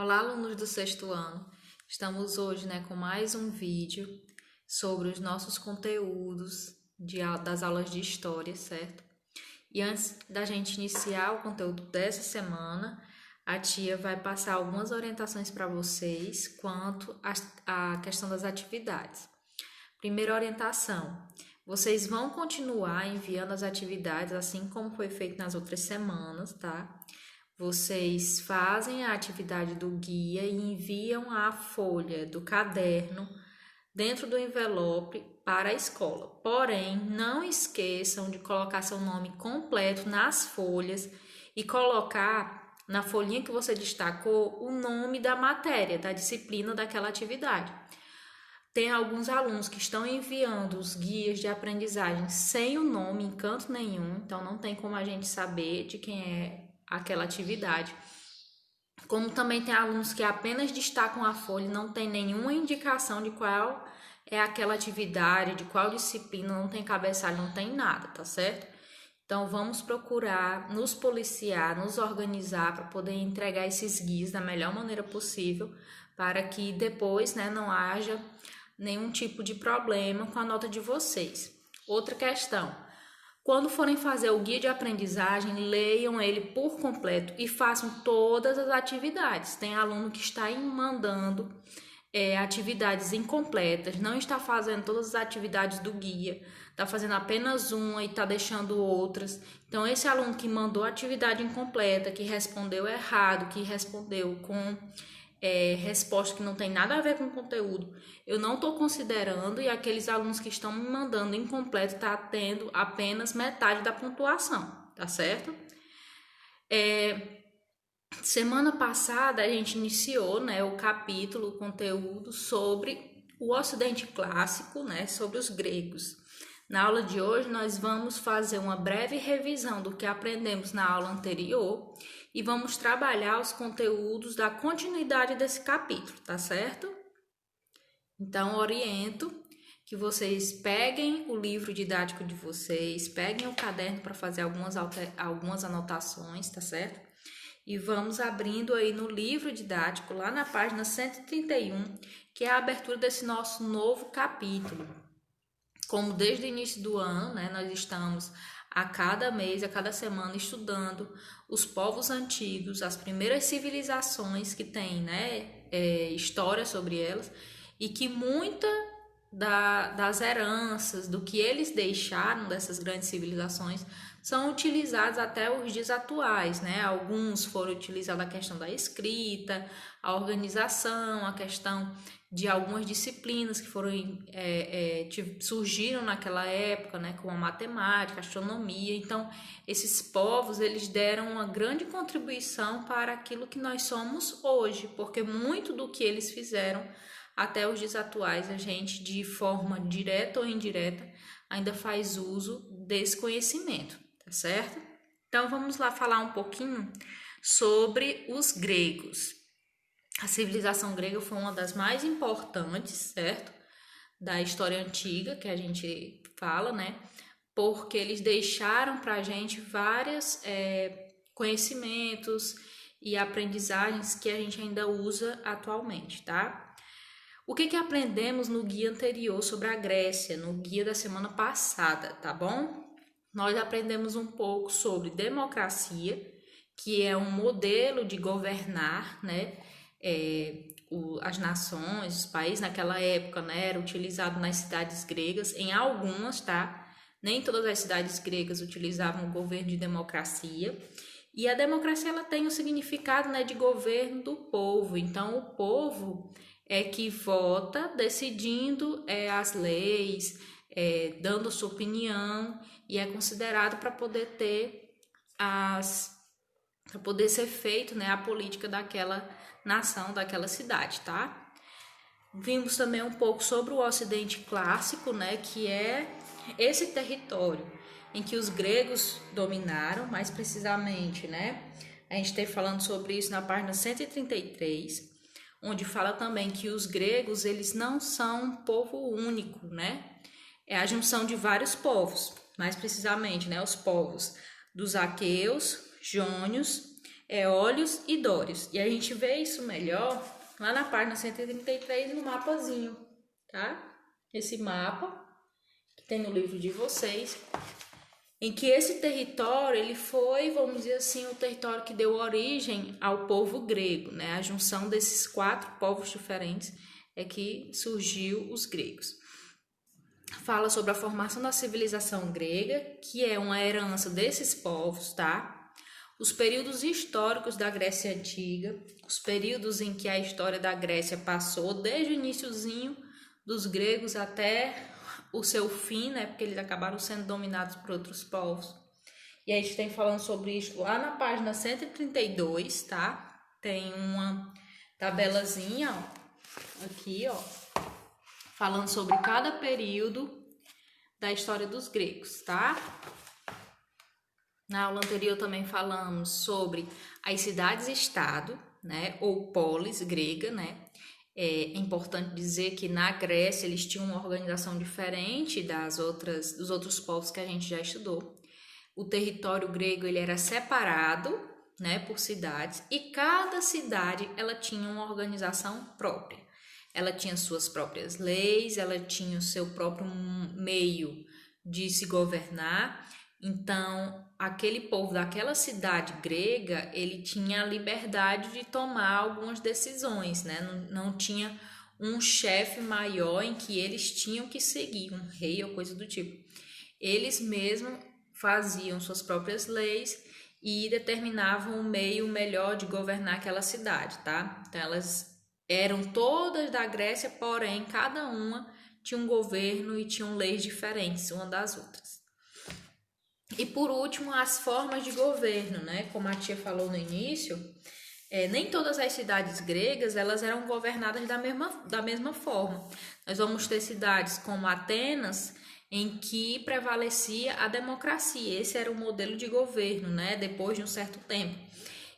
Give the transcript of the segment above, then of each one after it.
Olá, alunos do sexto ano. Estamos hoje, com mais um vídeo sobre os nossos conteúdos das aulas de história, certo? E antes da gente iniciar o conteúdo dessa semana, a tia vai passar algumas orientações para vocês quanto à questão das atividades. Primeira orientação: vocês vão continuar enviando as atividades assim como foi feito nas outras semanas, tá? Vocês fazem a atividade do guia e enviam a folha do caderno dentro do envelope para a escola. Porém, não esqueçam de colocar seu nome completo nas folhas e colocar na folhinha que você destacou o nome da matéria, da disciplina daquela atividade. Tem alguns alunos que estão enviando os guias de aprendizagem sem o nome em canto nenhum, então não tem como a gente saber de quem é aquela atividade. Como também tem alunos que apenas destacam a folha e não tem nenhuma indicação de qual é aquela atividade, de qual disciplina, não tem cabeçalho, não tem nada, tá certo? Então vamos procurar nos policiar, nos organizar para poder entregar esses guias da melhor maneira possível, para que depois, não haja nenhum tipo de problema com a nota de vocês. Outra questão: quando forem fazer o guia de aprendizagem, leiam ele por completo e façam todas as atividades. Tem aluno que está mandando atividades incompletas, não está fazendo todas as atividades do guia, está fazendo apenas uma e está deixando outras. Então, esse aluno que mandou atividade incompleta, que respondeu errado, que respondeu com resposta que não tem nada a ver com o conteúdo, eu não estou considerando, e aqueles alunos que estão me mandando incompleto está tendo apenas metade da pontuação, tá certo? Semana passada a gente iniciou o capítulo, o conteúdo sobre o Ocidente Clássico, sobre os gregos. Na aula de hoje nós vamos fazer uma breve revisão do que aprendemos na aula anterior e vamos trabalhar os conteúdos da continuidade desse capítulo, tá certo? Então, oriento que vocês peguem o livro didático de vocês, peguem o caderno para fazer algumas anotações, tá certo? E vamos abrindo aí no livro didático, lá na página 131, que é a abertura desse nosso novo capítulo. Como desde o início do ano, nós estamos a cada mês, a cada semana, estudando os povos antigos, as primeiras civilizações que têm história sobre elas, e que muita das heranças, do que eles deixaram dessas grandes civilizações, são utilizados até os dias atuais, Alguns foram utilizados a questão da escrita, a organização, a questão de algumas disciplinas que foram surgiram naquela época, como a matemática, a astronomia. Então, esses povos, eles deram uma grande contribuição para aquilo que nós somos hoje, porque muito do que eles fizeram até os dias atuais, a gente, de forma direta ou indireta, ainda faz uso desse conhecimento, tá certo? Então, vamos lá falar um pouquinho sobre os gregos. A civilização grega foi uma das mais importantes, certo? Da história antiga, que a gente fala, Porque eles deixaram para a gente vários conhecimentos e aprendizagens que a gente ainda usa atualmente, tá? O que aprendemos no guia anterior sobre a Grécia, no guia da semana passada, tá bom? Nós aprendemos um pouco sobre democracia, que é um modelo de governar, as nações, os países naquela época, era utilizado nas cidades gregas, em algumas, tá? Nem todas as cidades gregas utilizavam o governo de democracia. E a democracia, ela tem o significado, de governo do povo. Então, o povo é que vota decidindo as leis, dando sua opinião, e é considerado para poder ter para poder ser feito a política daquela nação, daquela cidade, tá? Vimos também um pouco sobre o Ocidente Clássico, que é esse território em que os gregos dominaram, mais precisamente, A gente está falando sobre isso na página 133, onde fala também que os gregos, eles não são um povo único, É a junção de vários povos, mais precisamente, os povos dos aqueus, jônios, Eólios e Dórios. E a gente vê isso melhor lá na página 133 no mapazinho, tá? Esse mapa que tem no livro de vocês, em que esse território, ele foi, vamos dizer assim, o território que deu origem ao povo grego, né? A junção desses 4 povos diferentes é que surgiu os gregos. Fala sobre a formação da civilização grega, que é uma herança desses povos, tá? Os períodos históricos da Grécia Antiga, os períodos em que a história da Grécia passou, desde o iniciozinho dos gregos até o seu fim, né? Porque eles acabaram sendo dominados por outros povos. E a gente tem falando sobre isso lá na página 132, tá? Tem uma tabelazinha, ó, aqui, ó, falando sobre cada período da história dos gregos, tá? Na aula anterior também falamos sobre as cidades-estado, né? Ou polis grega, né? É importante dizer que na Grécia eles tinham uma organização diferente dos outros povos que a gente já estudou. O território grego ele era separado, né, por cidades, e cada cidade ela tinha uma organização própria. Ela tinha suas próprias leis, ela tinha o seu próprio meio de se governar. Então, aquele povo daquela cidade grega, ele tinha a liberdade de tomar algumas decisões, né? Não tinha um chefe maior em que eles tinham que seguir, um rei ou coisa do tipo. Eles mesmos faziam suas próprias leis e determinavam o meio melhor de governar aquela cidade, tá? Então, elas eram todas da Grécia, porém, cada uma tinha um governo e tinham leis diferentes uma das outras. E por último, as formas de governo, né? Como a tia falou no início, nem todas as cidades gregas elas eram governadas da mesma forma. Nós vamos ter cidades como Atenas, em que prevalecia a democracia. Esse era o modelo de governo, né? Depois de um certo tempo.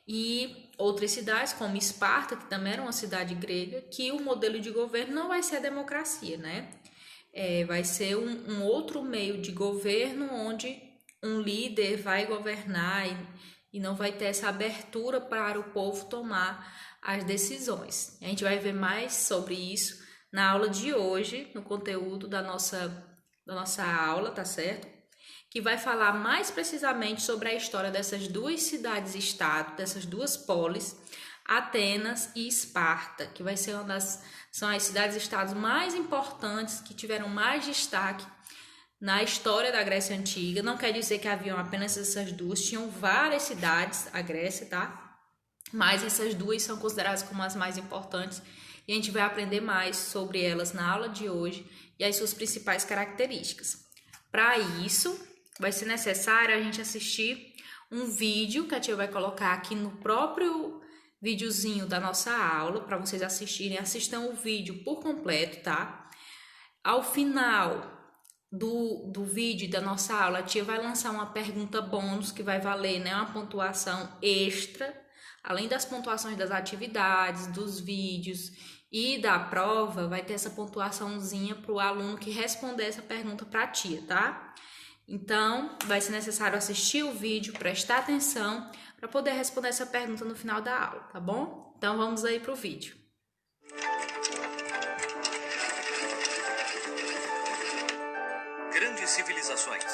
E outras cidades, como Esparta, que também era uma cidade grega, que o modelo de governo não vai ser a democracia, né? Vai ser um outro meio de governo onde um líder vai governar e não vai ter essa abertura para o povo tomar as decisões. A gente vai ver mais sobre isso na aula de hoje, no conteúdo da nossa aula, tá certo? Que vai falar mais precisamente sobre a história dessas duas cidades-estado, dessas duas polis, Atenas e Esparta, que vai ser são as cidades-estados mais importantes, que tiveram mais destaque na história da Grécia Antiga. Não quer dizer que haviam apenas essas duas, tinham várias cidades, a Grécia, tá? Mas essas duas são consideradas como as mais importantes e a gente vai aprender mais sobre elas na aula de hoje e as suas principais características. Para isso, vai ser necessário a gente assistir um vídeo que a tia vai colocar aqui no próprio videozinho da nossa aula, para vocês assistirem. Assistam o vídeo por completo, tá? Ao final do vídeo da nossa aula, a tia vai lançar uma pergunta bônus que vai valer, né, uma pontuação extra, além das pontuações das atividades, dos vídeos e da prova, vai ter essa pontuaçãozinha para o aluno que responder essa pergunta para a tia, tá? Então, vai ser necessário assistir o vídeo, prestar atenção para poder responder essa pergunta no final da aula, tá bom? Então, vamos aí para o vídeo. Grandes civilizações.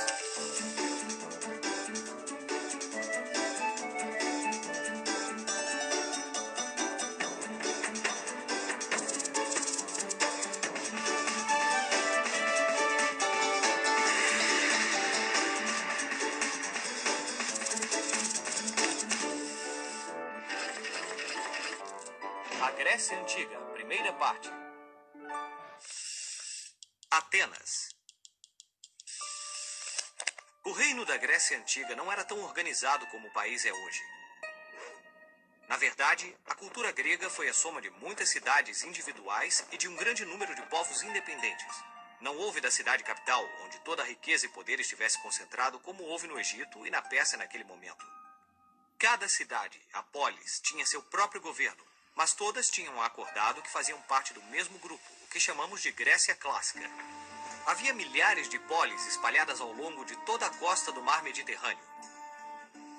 A Grécia Antiga, primeira parte. Atenas. O reino da Grécia Antiga não era tão organizado como o país é hoje. Na verdade, a cultura grega foi a soma de muitas cidades individuais e de um grande número de povos independentes. Não houve da cidade capital, onde toda a riqueza e poder estivesse concentrado, como houve no Egito e na Pérsia naquele momento. Cada cidade, a polis, tinha seu próprio governo, mas todas tinham acordado que faziam parte do mesmo grupo, o que chamamos de Grécia Clássica. Havia milhares de polis espalhadas ao longo de toda a costa do mar Mediterrâneo.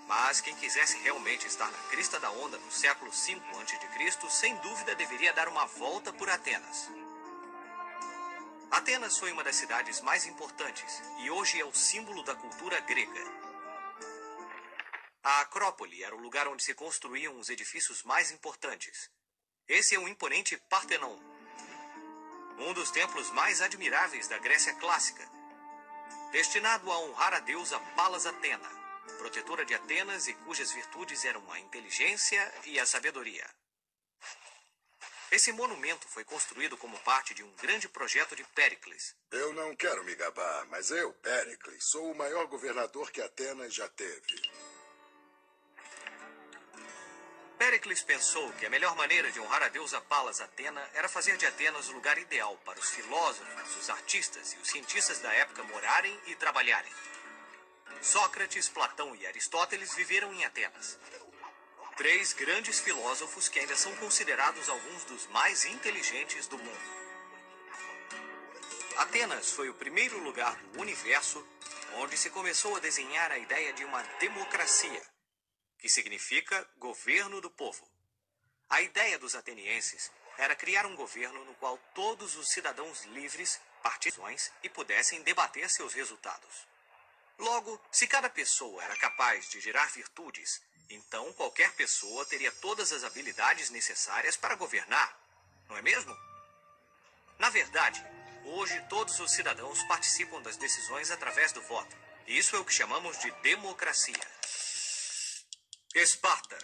Mas quem quisesse realmente estar na crista da onda no século V a.C., sem dúvida deveria dar uma volta por Atenas. Atenas foi uma das cidades mais importantes e hoje é o símbolo da cultura grega. A Acrópole era o lugar onde se construíam os edifícios mais importantes. Esse é o imponente Partenon, um dos templos mais admiráveis da Grécia clássica, destinado a honrar a deusa Palas Atena, protetora de Atenas e cujas virtudes eram a inteligência e a sabedoria. Esse monumento foi construído como parte de um grande projeto de Péricles. Eu não quero me gabar, mas eu, Péricles, sou o maior governador que Atenas já teve. Péricles pensou que a melhor maneira de honrar a deusa Palas Atena era fazer de Atenas o lugar ideal para os filósofos, os artistas e os cientistas da época morarem e trabalharem. Sócrates, Platão e Aristóteles viveram em Atenas. 3 grandes filósofos que ainda são considerados alguns dos mais inteligentes do mundo. Atenas foi o primeiro lugar do universo onde se começou a desenhar a ideia de uma democracia, que significa governo do povo. A ideia dos atenienses era criar um governo no qual todos os cidadãos livres participassem e pudessem debater seus resultados. Logo, se cada pessoa era capaz de gerar virtudes, então qualquer pessoa teria todas as habilidades necessárias para governar, não é mesmo? Na verdade, hoje todos os cidadãos participam das decisões através do voto. Isso é o que chamamos de democracia. Esparta.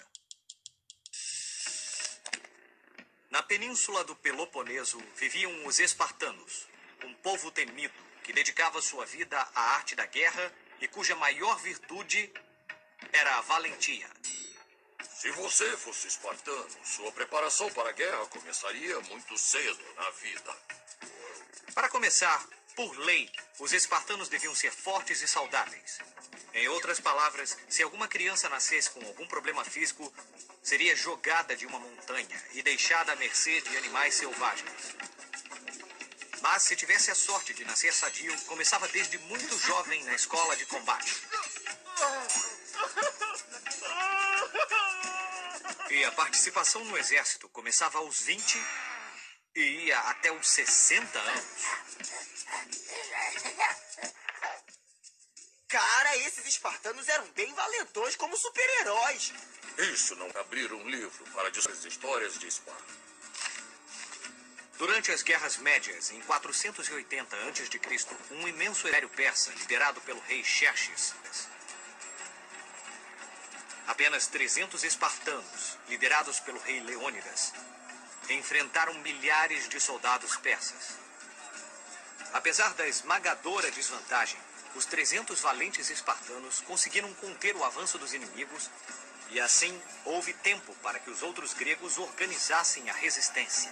Na península do Peloponeso viviam os espartanos, um povo temido que dedicava sua vida à arte da guerra e cuja maior virtude era a valentia. Se você fosse espartano, sua preparação para a guerra começaria muito cedo na vida. Para começar, por lei, os espartanos deviam ser fortes e saudáveis. Em outras palavras, se alguma criança nascesse com algum problema físico, seria jogada de uma montanha e deixada à mercê de animais selvagens. Mas se tivesse a sorte de nascer sadio, começava desde muito jovem na escola de combate. E a participação no exército começava aos 20 e ia até os 60 anos. Cara, esses espartanos eram bem valentões como super-heróis. Isso não é abrir um livro para dizer as histórias de Esparta. Durante as Guerras Médias, em 480 a.C., um imenso império persa, liderado pelo rei Xerxes, apenas 300 espartanos, liderados pelo rei Leônidas, enfrentaram milhares de soldados persas. Apesar da esmagadora desvantagem, os 300 valentes espartanos conseguiram conter o avanço dos inimigos e assim houve tempo para que os outros gregos organizassem a resistência.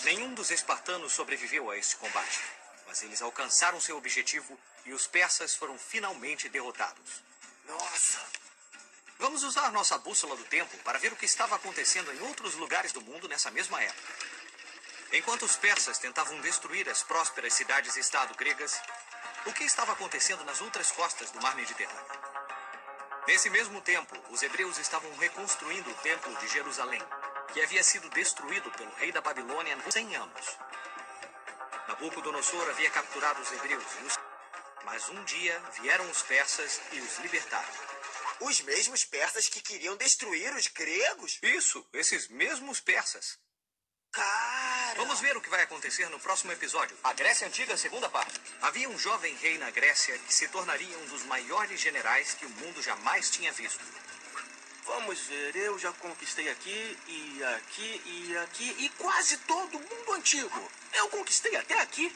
Nenhum dos espartanos sobreviveu a este combate, mas eles alcançaram seu objetivo e os persas foram finalmente derrotados. Nossa! Vamos usar nossa bússola do tempo para ver o que estava acontecendo em outros lugares do mundo nessa mesma época. Enquanto os persas tentavam destruir as prósperas cidades-estado gregas, o que estava acontecendo nas outras costas do mar Mediterrâneo? Nesse mesmo tempo, os hebreus estavam reconstruindo o templo de Jerusalém, que havia sido destruído pelo rei da Babilônia há 100 anos. Nabucodonosor havia capturado os hebreus, mas um dia vieram os persas e os libertaram. Os mesmos persas que queriam destruir os gregos? Isso, esses mesmos persas. Cara! Vamos ver o que vai acontecer no próximo episódio. A Grécia Antiga, segunda parte. Havia um jovem rei na Grécia que se tornaria um dos maiores generais que o mundo jamais tinha visto. Vamos ver, eu já conquistei aqui, e aqui, e aqui, e quase todo o mundo antigo. Eu conquistei até aqui.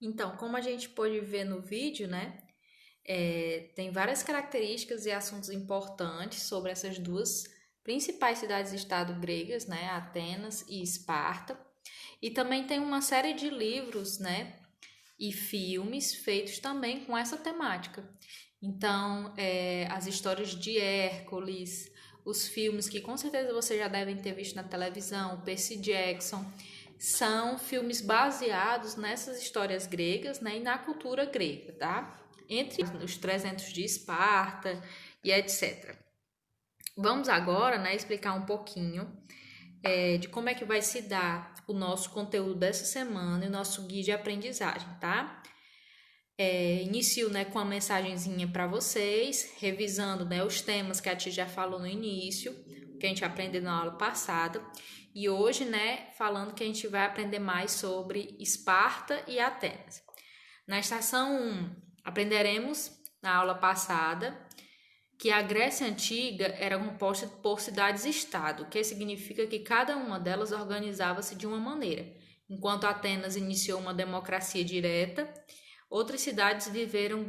Então, como a gente pôde ver no vídeo, né? Tem várias características e assuntos importantes sobre essas duas principais cidades-estado gregas, né? Atenas e Esparta. E também tem uma série de livros, né? E filmes feitos também com essa temática. Então, as histórias de Hércules, os filmes que com certeza vocês já devem ter visto na televisão, Percy Jackson, são filmes baseados nessas histórias gregas, né, e na cultura grega, tá? Entre os 300 de Esparta e etc. Vamos agora, né, explicar um pouquinho de como é que vai se dar o nosso conteúdo dessa semana e o nosso guia de aprendizagem, tá? Inicio, né, com uma mensagenzinha para vocês, revisando, né, os temas que a Tia já falou no início, que a gente aprendeu na aula passada, e hoje, né, falando que a gente vai aprender mais sobre Esparta e Atenas. Na estação 1, aprenderemos, na aula passada, que a Grécia Antiga era composta por cidades-estado, o que significa que cada uma delas organizava-se de uma maneira. Enquanto Atenas iniciou uma democracia direta, outras cidades viveram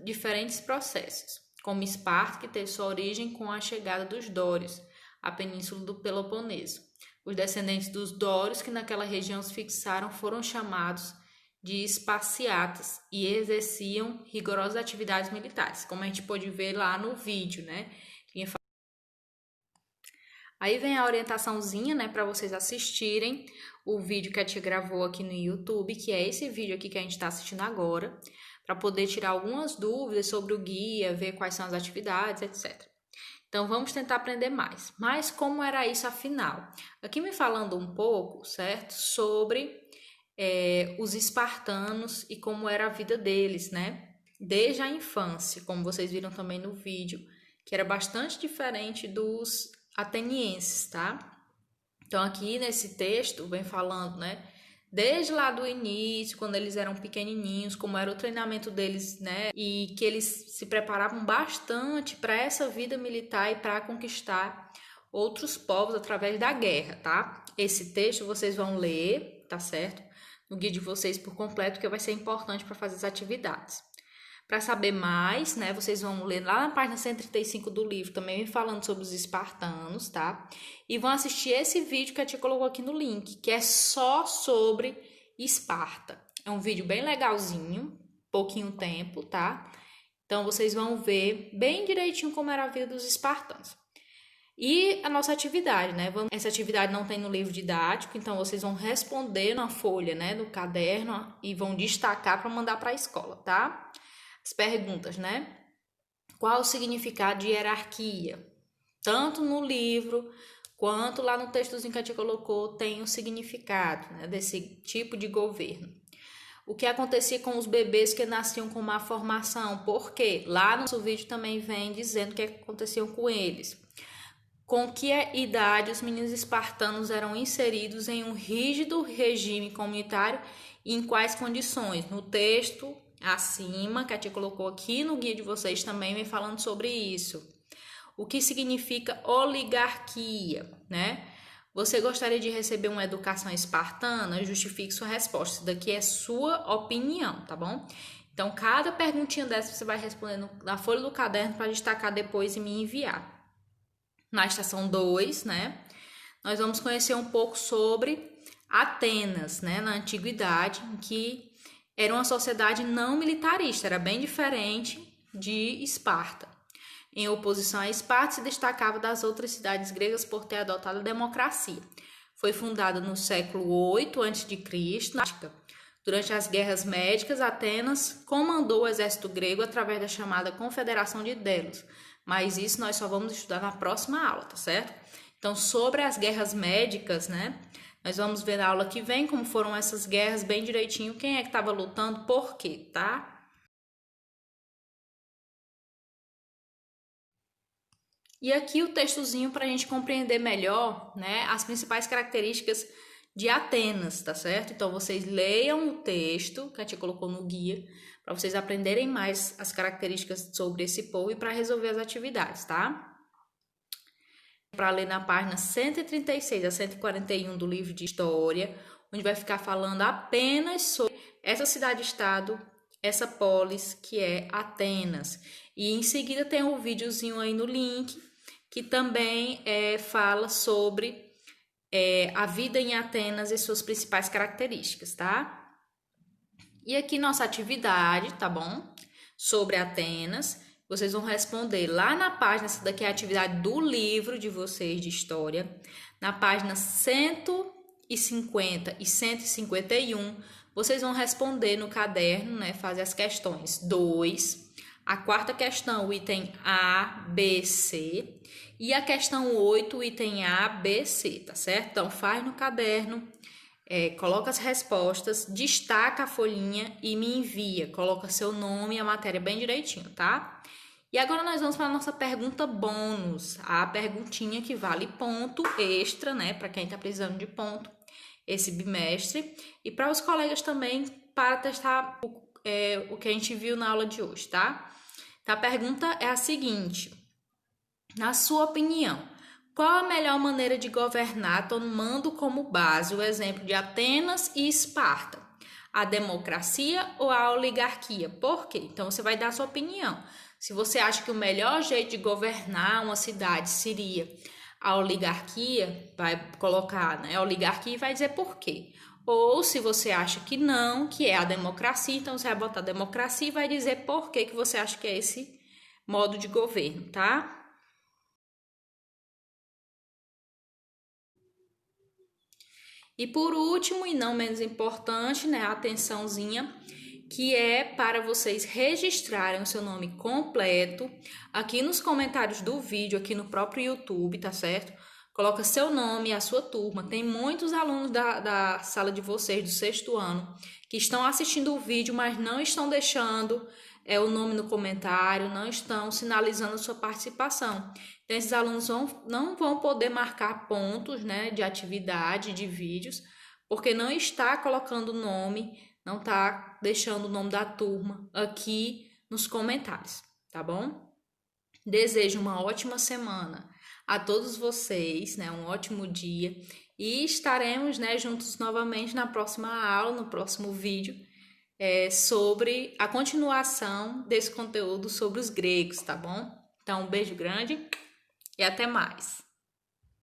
diferentes processos, como Esparta, que teve sua origem com a chegada dos dórios, à península do Peloponeso. Os descendentes dos dórios que naquela região se fixaram foram chamados de Esparciatas e exerciam rigorosas atividades militares, como a gente pôde ver lá no vídeo, né? Aí vem a orientaçãozinha, né, para vocês assistirem o vídeo que a tia gravou aqui no YouTube, que é esse vídeo aqui que a gente está assistindo agora, para poder tirar algumas dúvidas sobre o guia, ver quais são as atividades, etc. Então, vamos tentar aprender mais. Mas como era isso afinal? Aqui me falando um pouco, certo, sobre os espartanos e como era a vida deles, né? Desde a infância, como vocês viram também no vídeo, que era bastante diferente dos atenienses, tá? Então, aqui nesse texto, vem falando, né? Desde lá do início, quando eles eram pequenininhos, como era o treinamento deles, né? E que eles se preparavam bastante para essa vida militar e para conquistar outros povos através da guerra, tá? Esse texto vocês vão ler, tá certo? No guia de vocês por completo, que vai ser importante para fazer as atividades. Para saber mais, né, vocês vão ler lá na página 135 do livro, também falando sobre os espartanos, tá? E vão assistir esse vídeo que a tia colocou aqui no link, que é só sobre Esparta. É um vídeo bem legalzinho, pouquinho tempo, tá? Então, vocês vão ver bem direitinho como era a vida dos espartanos. E a nossa atividade, né? Essa atividade não tem no livro didático, então vocês vão responder na folha, né, do caderno e vão destacar para mandar para a escola, tá? As perguntas, né? Qual o significado de hierarquia? Tanto no livro quanto lá no textozinho que a tia colocou tem o significado, né, desse tipo de governo. O que acontecia com os bebês que nasciam com má formação? Por quê? Lá no nosso vídeo também vem dizendo o que acontecia com eles. Com que idade os meninos espartanos eram inseridos em um rígido regime comunitário e em quais condições? No texto acima, que a tia colocou aqui no guia de vocês, também vem falando sobre isso. O que significa oligarquia, né? Você gostaria de receber uma educação espartana? Justifique sua resposta. Isso daqui é sua opinião, tá bom? Então, cada perguntinha dessa você vai respondendo na folha do caderno para destacar depois e me enviar. Na estação 2, né, nós vamos conhecer um pouco sobre Atenas, né, na antiguidade, em que era uma sociedade não militarista, era bem diferente de Esparta. Em oposição a Esparta, se destacava das outras cidades gregas por ter adotado a democracia. Foi fundada no século 8 a.C. Durante as guerras médicas, Atenas comandou o exército grego através da chamada Confederação de Delos. Mas isso nós só vamos estudar na próxima aula, tá certo? Então, sobre as guerras médicas, né? Nós vamos ver na aula que vem como foram essas guerras bem direitinho, quem é que estava lutando, por quê, tá? E aqui o textozinho para a gente compreender melhor, né, as principais características de Atenas, tá certo? Então, vocês leiam o texto que a tia colocou no guia, para vocês aprenderem mais as características sobre esse povo e para resolver as atividades, tá? Para ler na página 136 a 141 do livro de História, onde vai ficar falando apenas sobre essa cidade-estado, essa polis, que é Atenas. E em seguida tem um videozinho aí no link, que também fala sobre a vida em Atenas e suas principais características, tá? E aqui nossa atividade, tá bom? Sobre Atenas, vocês vão responder lá na página, essa daqui é a atividade do livro de vocês de história, na página 150 e 151, vocês vão responder no caderno, né, fazer as questões 2, a quarta questão, o item A, B, C, e a questão 8, o item A, B, C, tá certo? Então, faz no caderno, coloca as respostas, destaca a folhinha e me envia, coloca seu nome e a matéria bem direitinho, tá? E agora nós vamos para a nossa pergunta bônus, a perguntinha que vale ponto extra, né, para quem está precisando de ponto esse bimestre, e para os colegas também, para testar o que a gente viu na aula de hoje, tá? Então, a pergunta é a seguinte: na sua opinião, qual a melhor maneira de governar tomando como base o exemplo de Atenas e Esparta? A democracia ou a oligarquia? Por quê? Então, você vai dar a sua opinião. Se você acha que o melhor jeito de governar uma cidade seria a oligarquia, vai colocar, né, a oligarquia e vai dizer por quê. Ou se você acha que não, que é a democracia, então você vai botar democracia e vai dizer por que você acha que é esse modo de governo, tá? E por último, e não menos importante, né, a atençãozinha, que é para vocês registrarem o seu nome completo aqui nos comentários do vídeo, aqui no próprio YouTube, tá certo? Coloca seu nome e a sua turma. Tem muitos alunos da sala de vocês, do 6º ano, que estão assistindo o vídeo, mas não estão deixando o nome no comentário, não estão sinalizando a sua participação. Então, esses alunos não vão poder marcar pontos, né, de atividade, de vídeos, porque não está colocando o nome, não está deixando o nome da turma aqui nos comentários, tá bom? Desejo uma ótima semana a todos vocês, né? Um ótimo dia. E estaremos, né, juntos novamente na próxima aula, no próximo vídeo, sobre a continuação desse conteúdo sobre os gregos, tá bom? Então, um beijo grande e até mais!